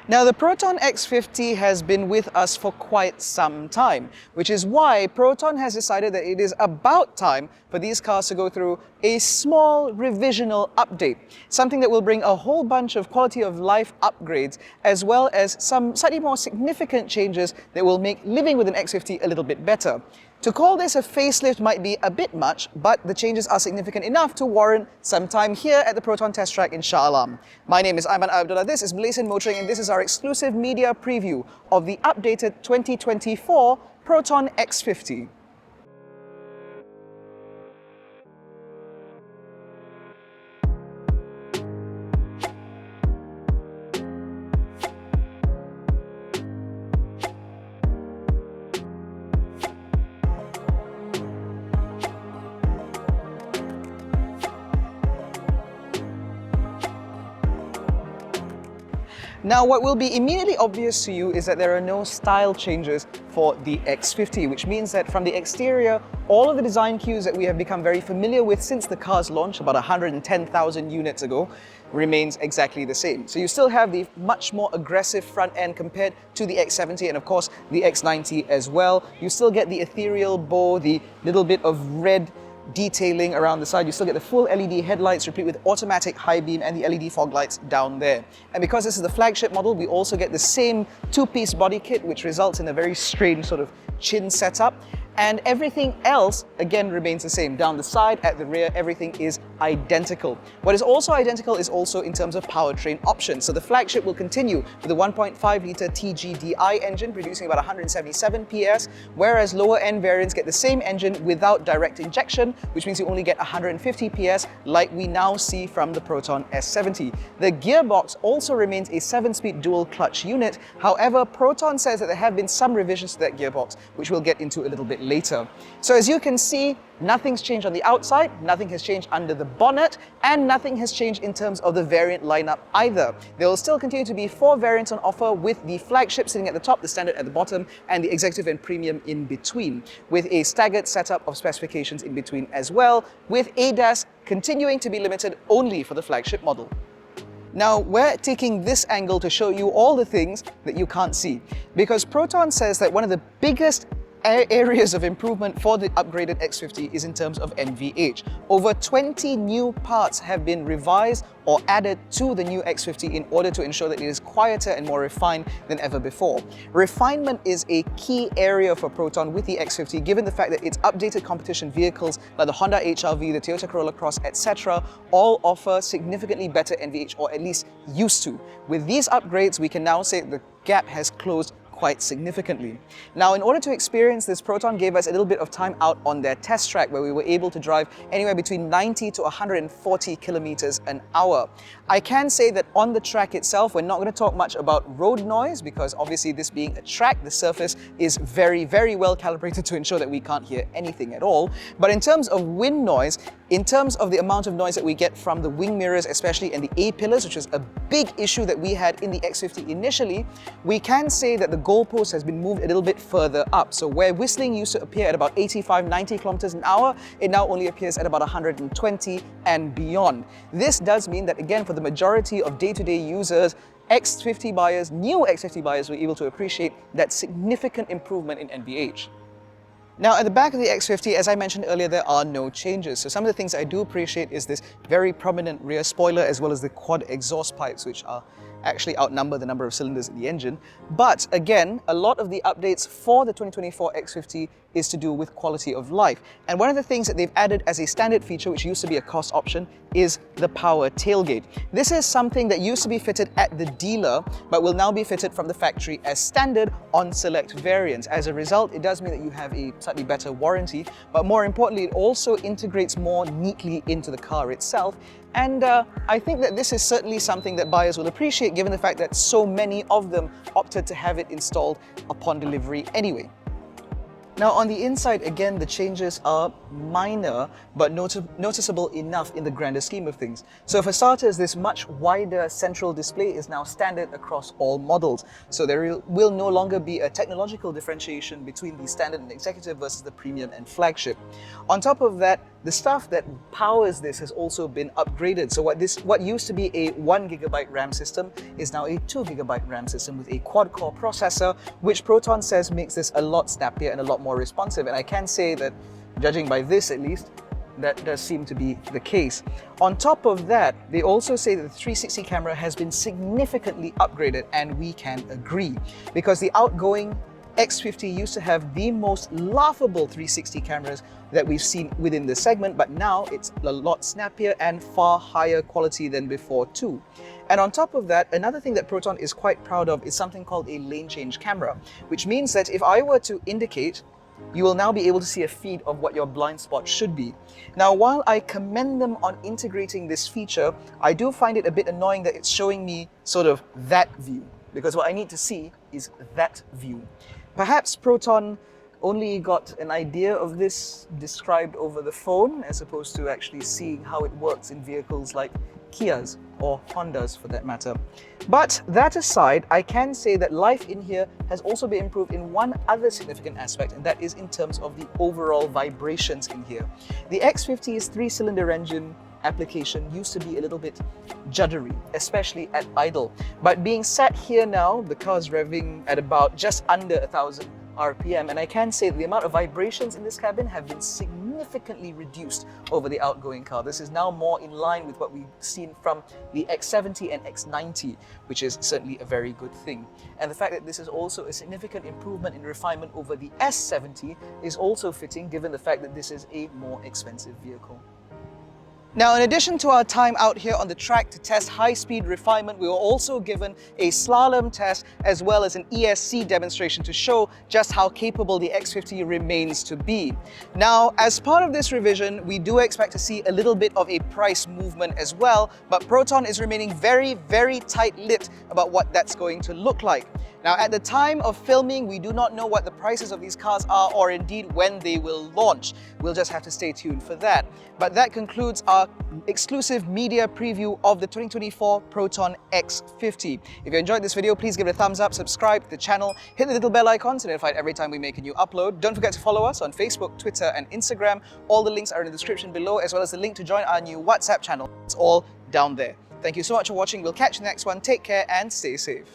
Now, the PROTON X50 has been with us for quite some time, which is why Proton has decided that it is about time for these cars to go through a small revisional update, something that will bring a whole bunch of quality of life upgrades, as well as some slightly more significant changes that will make living with an X50 a little bit better. To call this a facelift might be a bit much, but the changes are significant enough to warrant some time here at the Proton test track in Shah Alam. My name is AIMAN ABDULLAH, this is Malaysian Motoring, and this is our exclusive media preview of the updated 2024 Proton X50. Now, what will be immediately obvious to you is that there are no style changes for the X50, which means that from the exterior, all of the design cues that we have become very familiar with since the car's launch about 110,000 units ago remains exactly the same. So you still have the much more aggressive front end compared to the X70 and of course the X90 as well. You still get the ethereal bow, the little bit of red detailing around the side. You still get the full LED headlights replete with automatic high beam and the LED fog lights down there. And because this is the flagship model, we also get the same two-piece body kit, which results in a very strange sort of chin setup. And everything else, again, remains the same. Down the side, at the rear, everything is identical. What is also identical is also in terms of powertrain options. So the flagship will continue with the 1.5-litre TGDI engine, producing about 177 PS, whereas lower-end variants get the same engine without direct injection, which means you only get 150 PS, like we now see from the Proton S70. The gearbox also remains a 7-speed dual-clutch unit. However, Proton says that there have been some revisions to that gearbox, which we'll get into a little bit later. So as you can see, nothing's changed on the outside, nothing has changed under the bonnet, and nothing has changed in terms of the variant lineup either. There will still continue to be 4 variants on offer, with the flagship sitting at the top, the standard at the bottom, and the executive and premium in between, with a staggered setup of specifications in between as well, with ADAS continuing to be limited only for the flagship model. Now, we're taking this angle to show you all the things that you can't see, because Proton says that one of the biggest areas of improvement for the upgraded X50 is in terms of NVH. Over 20 new parts have been revised or added to the new X50 in order to ensure that it is quieter and more refined than ever before. Refinement is a key area for Proton with the X50, given the fact that its updated competition vehicles like the Honda HR-V, the Toyota Corolla Cross, etc. all offer significantly better NVH, or at least used to. With these upgrades, we can now say the gap has closed quite significantly. Now, in order to experience this, Proton gave us a little bit of time out on their test track, where we were able to drive anywhere between 90 to 140 kilometers an hour. I can say that on the track itself, we're not going to talk much about road noise, because obviously this being a track, the surface is very, very well calibrated to ensure that we can't hear anything at all. But in terms of wind noise, in terms of the amount of noise that we get from the wing mirrors, especially in the A-pillars, which was a big issue that we had in the X50 initially, we can say that the goalpost has been moved a little bit further up. So where whistling used to appear at about 85, 90 kilometers an hour, it now only appears at about 120 and beyond. This does mean that, again, for the majority of day-to-day users, X50 buyers, new X50 buyers, were able to appreciate that significant improvement in NVH. Now, at the back of the X50, as I mentioned earlier, there are no changes. So some of the things I do appreciate is this very prominent rear spoiler, as well as the quad exhaust pipes, which are actually outnumber the number of cylinders in the engine. But again, a lot of the updates for the 2024 X50 is to do with quality of life. And one of the things that they've added as a standard feature, which used to be a cost option, is the power tailgate. This is something that used to be fitted at the dealer, but will now be fitted from the factory as standard on select variants. As a result, it does mean that you have a slightly better warranty, but more importantly, it also integrates more neatly into the car itself. And I think that this is certainly something that buyers will appreciate, given the fact that so many of them opted to have it installed upon delivery anyway. Now, on the inside, again, the changes are minor, but noticeable enough in the grander scheme of things. So for starters, this much wider central display is now standard across all models. So there will no longer be a technological differentiation between the standard and executive versus the premium and flagship. On top of that, the stuff that powers this has also been upgraded. So what used to be a 1 GB RAM system is now a 2 GB RAM system with a quad-core processor, which Proton says makes this a lot snappier and a lot more responsive. And I can say that, judging by this at least, that does seem to be the case. On top of that, they also say that the 360 camera has been significantly upgraded, and we can agree, because the outgoing X50 used to have the most laughable 360 cameras that we've seen within the segment, but now it's a lot snappier and far higher quality than before too. And on top of that, another thing that Proton is quite proud of is something called a lane change camera, which means that if I were to indicate, you will now be able to see a feed of what your blind spot should be. Now, while I commend them on integrating this feature, I do find it a bit annoying that it's showing me sort of that view, because what I need to see is that view. Perhaps Proton only got an idea of this described over the phone, as opposed to actually seeing how it works in vehicles like Kias or Hondas for that matter. But that aside, I can say that life in here has also been improved in one other significant aspect, and that is in terms of the overall vibrations in here. The X50's 3-cylinder engine application used to be a little bit juddery, especially at idle. But being sat here now, the car's revving at about just under 1,000 RPM, and I can say that the amount of vibrations in this cabin have been significantly reduced over the outgoing car. This is now more in line with what we've seen from the X70 and X90, which is certainly a very good thing. And the fact that this is also a significant improvement in refinement over the S70 is also fitting, given the fact that this is a more expensive vehicle. Now, in addition to our time out here on the track to test high-speed refinement, we were also given a slalom test as well as an ESC demonstration to show just how capable the X50 remains to be. Now, as part of this revision, we do expect to see a little bit of a price movement as well, but Proton is remaining very, very tight-lipped about what that's going to look like. Now, at the time of filming, we do not know what the prices of these cars are, or indeed when they will launch. We'll just have to stay tuned for that. But that concludes our exclusive media preview of the 2024 Proton X50. If you enjoyed this video, please give it a thumbs up, subscribe to the channel, hit the little bell icon to be notified every time we make a new upload. Don't forget to follow us on Facebook, Twitter, and Instagram. All the links are in the description below, as well as the link to join our new WhatsApp channel. It's all down there. Thank you so much for watching. We'll catch you in the next one. Take care and stay safe.